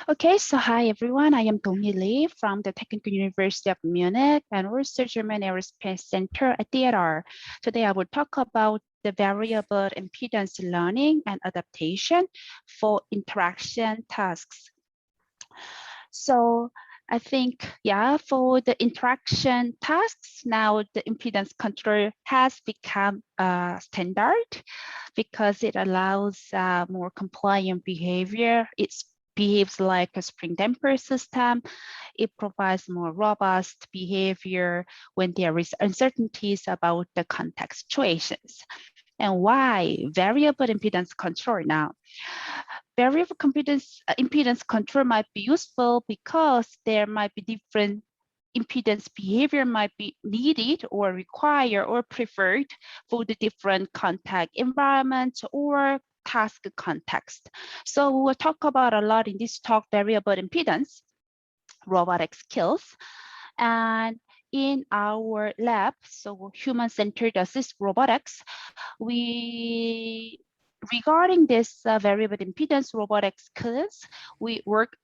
Okay, so hi everyone. I am Dongheui Lee from the Technical University of Munich and also German Aerospace Center at DLR. Today I will talk about the variable impedance learning and adaptation for interaction tasks. So I think, for the interaction tasks, now the impedance control has become a standard because it allows more compliant behavior. It behaves like a spring damper system. It provides more robust behavior when there is uncertainties about the context situations. And why variable impedance control now? Variable impedance control might be useful because there might be different impedance behavior might be needed or required or preferred for the different contact environment or task context. So we'll talk about a lot in this talk, variable impedance, robotic skills. And in our lab, so human-centered assist robotics, regarding this variable impedance robotics skills, we work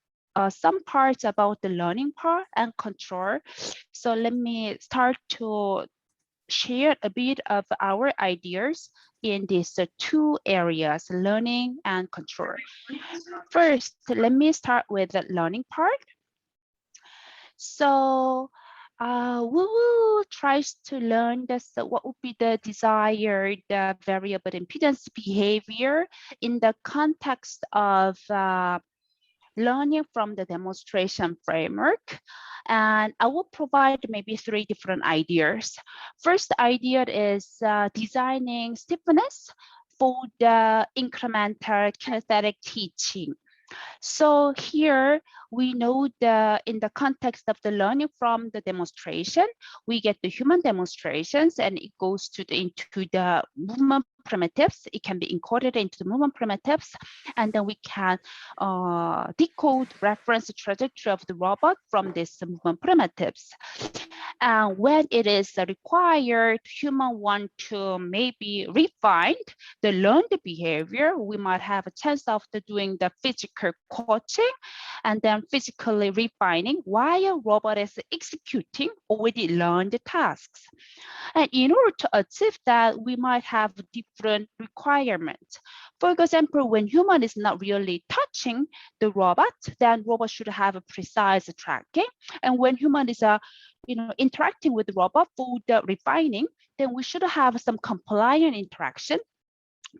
some parts about the learning part and control. So let me start to share a bit of our ideas in these two areas, learning and control. First, let me start with the learning part. So we will try to learn this, what would be the desired variable impedance behavior in the context of learning from the demonstration framework. And I will provide maybe three different ideas. First idea is designing stiffness for the incremental kinesthetic teaching. So here we know in the context of the learning from the demonstration, we get the human demonstrations and it goes into the movement primitives. It can be encoded into the movement primitives, and then we can decode reference trajectory of the robot from these movement primitives. And when it is required, human want to maybe refine the learned behavior, we might have a chance of doing the physical coaching and then physically refining while robot is executing already learned tasks. And in order to achieve that, we might have different requirements. For example, when human is not really touching the robot, then robot should have a precise tracking. And when human is interacting with the robot for the refining, then we should have some compliant interaction.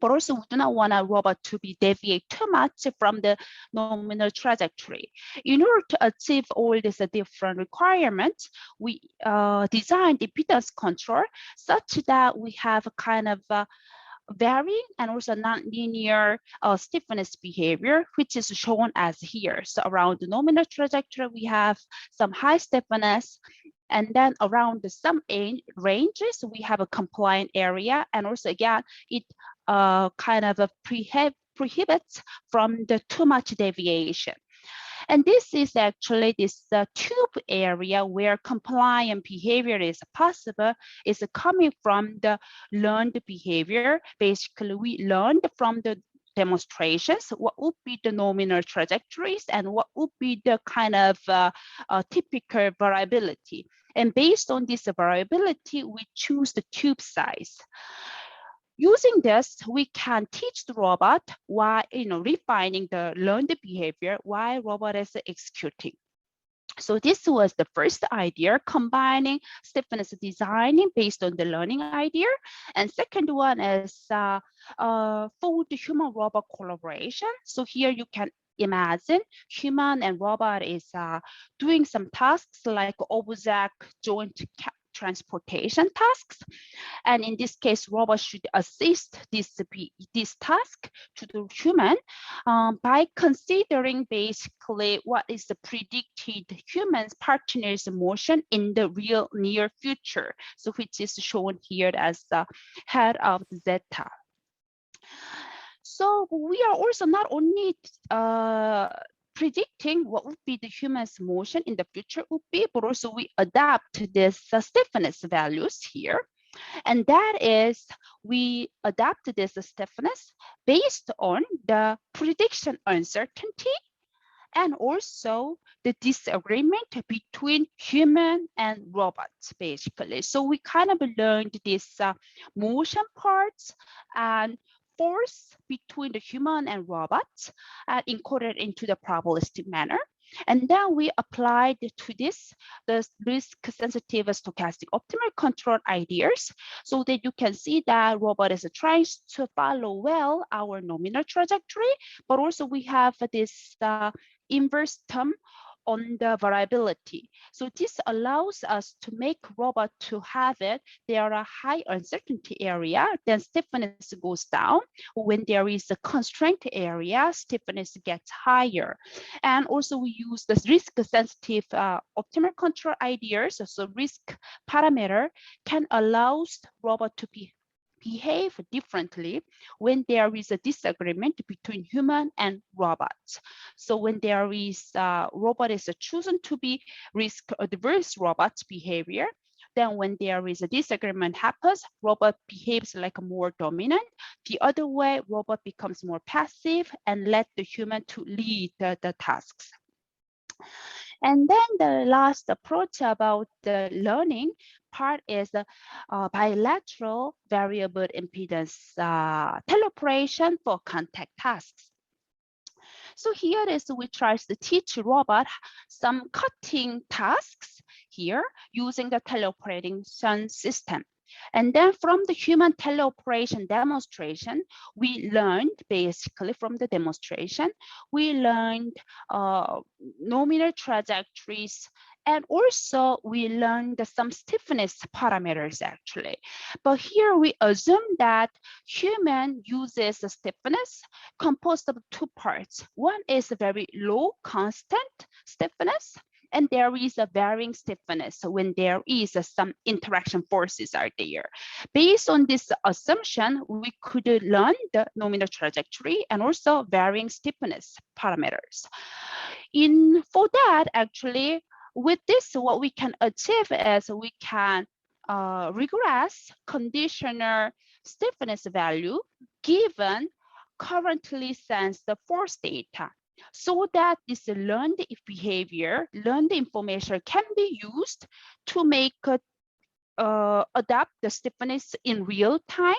But also we do not want a robot to be deviate too much from the nominal trajectory. In order to achieve all these different requirements, we designed impedance control such that we have a kind of varying and also non-linear stiffness behavior, which is shown as here. So around the nominal trajectory, we have some high stiffness, and then around some ranges, we have a compliant area. And also again, it kind of prohibits from the too much deviation. And this is actually this tube area where compliant behavior is possible, is coming from the learned behavior. Basically, we learned from the demonstrations what would be the nominal trajectories and what would be the kind of typical variability. And based on this variability, we choose the tube size. Using this, we can teach the robot while refining the learned behavior while robot is executing. So this was the first idea, combining stiffness designing based on the learning idea. And second one is for the human-robot collaboration. So here you can imagine human and robot is doing some tasks like object joint transportation tasks. And in this case, robot should assist this task to the human by considering basically what is the predicted human's partner's motion in the real near future. So which is shown here as the head of zeta. So we are also not only predicting what would be the human's motion in the future would be, but also we adapt this stiffness values here. And that is, we adapt this stiffness based on the prediction uncertainty and also the disagreement between human and robots, basically. So we kind of learned this motion parts and force between the human and robots encoded into the probabilistic manner. And then we applied to this the risk-sensitive stochastic optimal control ideas, so that you can see that robot is trying to follow well our nominal trajectory, but also we have this inverse term on the variability. So this allows us to make robot to have it. There are a high uncertainty area, then stiffness goes down. When there is a constraint area, stiffness gets higher. And also we use the risk sensitive optimal control ideas. So risk parameter can allow robot to behave differently when there is a disagreement between human and robots. So when there is robot is chosen to be risk adverse robot's behavior, then when there is a disagreement happens, robot behaves like a more dominant. The other way, robot becomes more passive and let the human to lead the tasks. And then the last approach about the learning part is the bilateral variable impedance teleoperation for contact tasks. So here is we try to teach robot some cutting tasks here using the teleoperation system. And then from the human teleoperation demonstration, we learned basically from the demonstration, we learned nominal trajectories, and also we learned some stiffness parameters actually. But here we assume that human uses a stiffness composed of two parts. One is a very low constant stiffness, and there is a varying stiffness when there is some interaction forces are there. Based on this assumption, we could learn the nominal trajectory and also varying stiffness parameters. For that, actually, with this, what we can achieve is we can regress conditional stiffness value given currently sensed force data, so that this learned behavior, learned information can be used to make adapt the stiffness in real time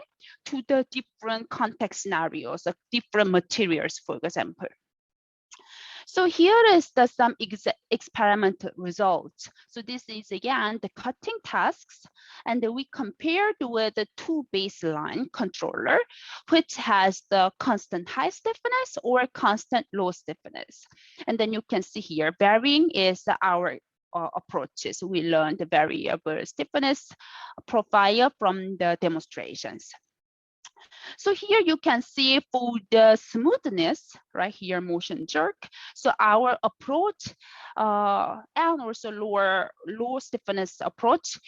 to the different context scenarios of different materials, for example. So here is some experimental results. So this is again the cutting tasks, and then we compared with the two baseline controller, which has the constant high stiffness or constant low stiffness. And then you can see here, varying is our approaches. We learned the variable stiffness profile from the demonstrations. So here you can see for the smoothness, right here, motion jerk. So our approach and also low stiffness approach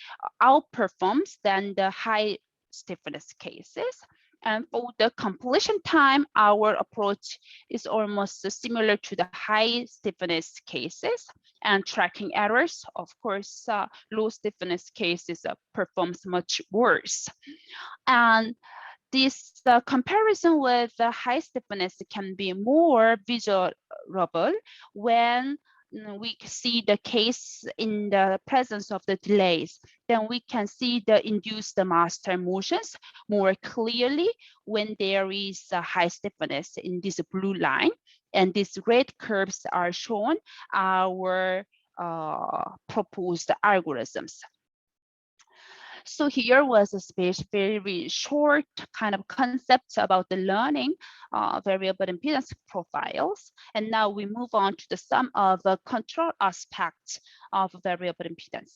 outperforms than the high stiffness cases. And for the completion time, our approach is almost similar to the high stiffness cases. And tracking errors, of course, low stiffness cases performs much worse. And this comparison with the high stiffness can be more visualizable when we see the case in the presence of the delays. Then we can see the induced master motions more clearly when there is a high stiffness in this blue line. And these red curves are shown our proposed algorithms. So here was a very short kind of concept about the learning variable impedance profiles. And now we move on to the some of the control aspects of variable impedance.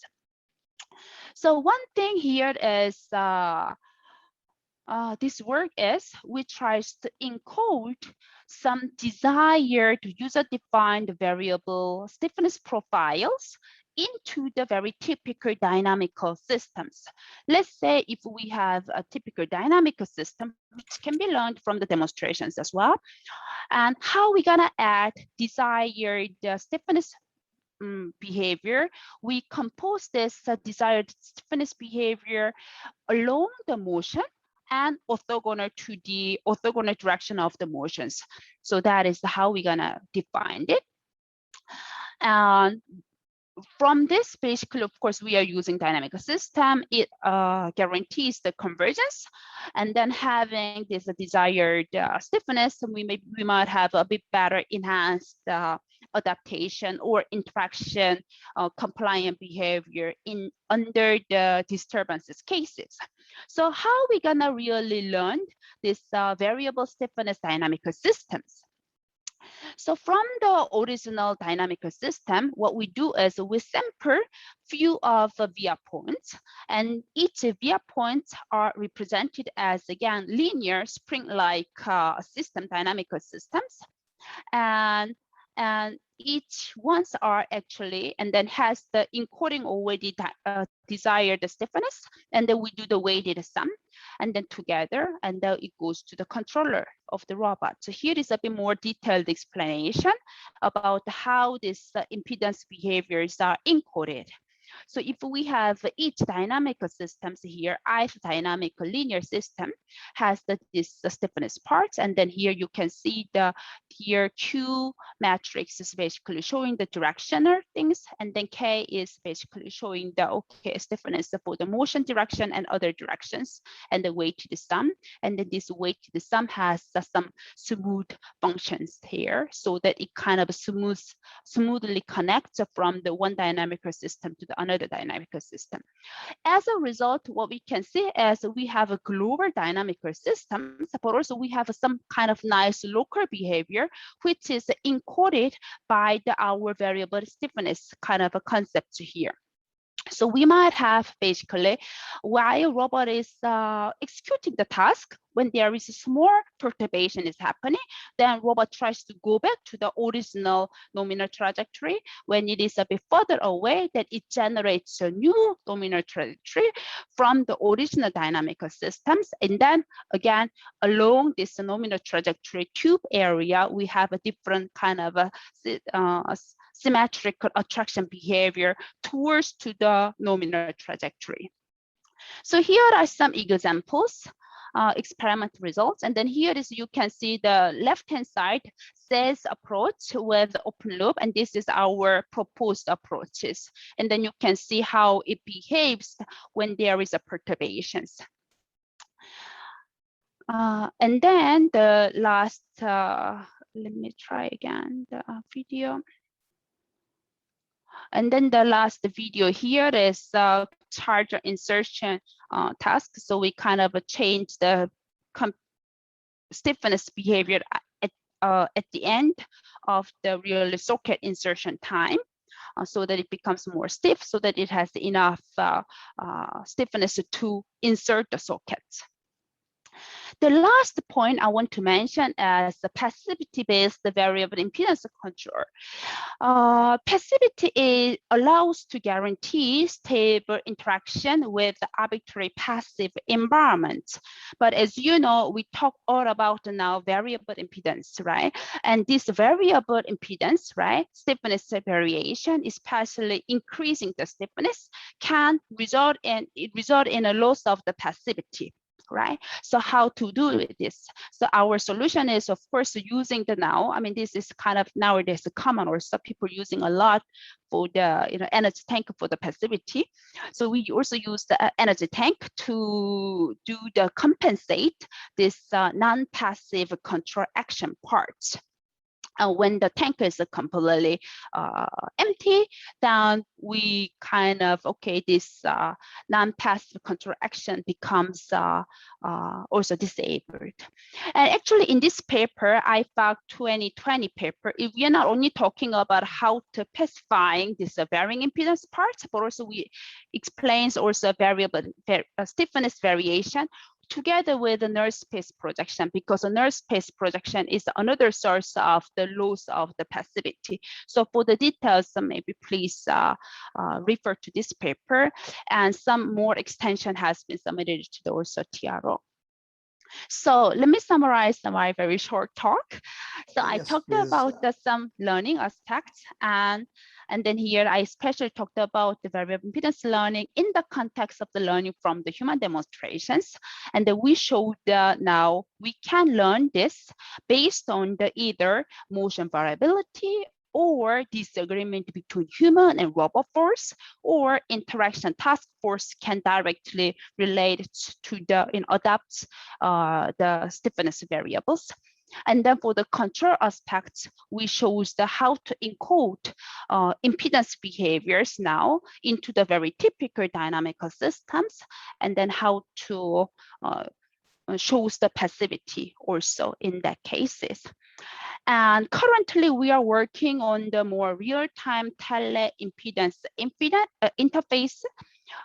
So one thing here is this work is we try to encode some desired user-defined variable stiffness profiles into the very typical dynamical systems. Let's say if we have a typical dynamical system, which can be learned from the demonstrations as well, and how we're gonna add desired stiffness behavior, we compose this desired stiffness behavior along the motion and orthogonal to the orthogonal direction of the motions. So that is how we're gonna define it. And from this, basically, of course, we are using dynamical system. It guarantees the convergence, and then having this desired stiffness, we might have a bit better enhanced adaptation or interaction compliant behavior in under the disturbances cases. So how we gonna really learn this variable stiffness dynamical systems? So from the original dynamical system, what we do is we sample few of the via points, and each via points are represented as, again, linear spring-like system, dynamical systems. And each ones are actually, and then has the encoding already desired stiffness, and then we do the weighted sum, and then together, and then it goes to the controller of the robot. So here is a bit more detailed explanation about how these impedance behaviors are encoded. So if we have each dynamical systems here, ith dynamic linear system has this stiffness parts, and then here you can see the here Q matrix is basically showing the directional things, and then K is basically showing the stiffness for the motion direction and other directions, and the weighted sum, and then this weighted sum has some smooth functions here, so that it kind of smoothly connects from the one dynamical system to the another dynamical system. As a result, what we can see is we have a global dynamical systems, but also we have some kind of nice local behavior, which is encoded by our variable stiffness kind of a concept here. So we might have basically, while robot is executing the task, when there is a small perturbation is happening, then robot tries to go back to the original nominal trajectory. When it is a bit further away, that it generates a new nominal trajectory from the original dynamical systems. And then again, along this nominal trajectory tube area, we have a different kind of a symmetrical attraction behavior towards to the nominal trajectory. So here are some examples, experiment results. And then here is, you can see the left-hand side says approach with open loop, and this is our proposed approaches. And then you can see how it behaves when there is a perturbations. And then the last, let me try again the video. And then the last video here is charger insertion task. So we kind of change the stiffness behavior at the end of the real socket insertion time, so that it becomes more stiff, so that it has enough stiffness to insert the sockets. The last point I want to mention is the passivity-based variable impedance control. Passivity allows to guarantee stable interaction with the arbitrary passive environment. But as you know, we talk all about now variable impedance, right? And this variable impedance, right, stiffness variation, especially increasing the stiffness, can result in a loss of the passivity. Right? So how to do with this? So our solution is, of course, using the now. I mean, this is kind of nowadays common, or some people using a lot for the energy tank for the passivity. So we also use the energy tank to do the compensate this non-passive control action parts. When the tank is completely empty, then we kind of, this non-passive control action becomes also disabled. And actually in this paper, IFAC 2020 paper, we are not only talking about how to pacifying this varying impedance parts, but also we explains also variable stiffness variation together with the null space projection, because the null space projection is another source of the loss of the passivity. So for the details, maybe please refer to this paper, and some more extension has been submitted to the also TRO. So let me summarize my very short talk. So I talked about some learning aspects, and then here I especially talked about the variable impedance learning in the context of the learning from the human demonstrations. And then we showed now we can learn this based on the either motion variability or disagreement between human and robot force, or interaction task force can directly relate to the adapt the stiffness variables. And then for the control aspects, we shows the how to encode impedance behaviors now into the very typical dynamical systems, and then how to shows the passivity also in that cases. And currently we are working on the more real-time tele-impedance interface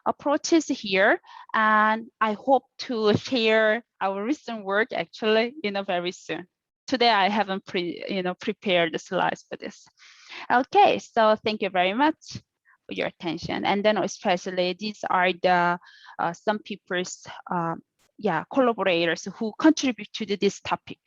approaches here. And I hope to share our recent work actually very soon. Today I haven't prepared the slides for this. Okay, so thank you very much for your attention. And then especially these are the some people's collaborators who contribute to this topic.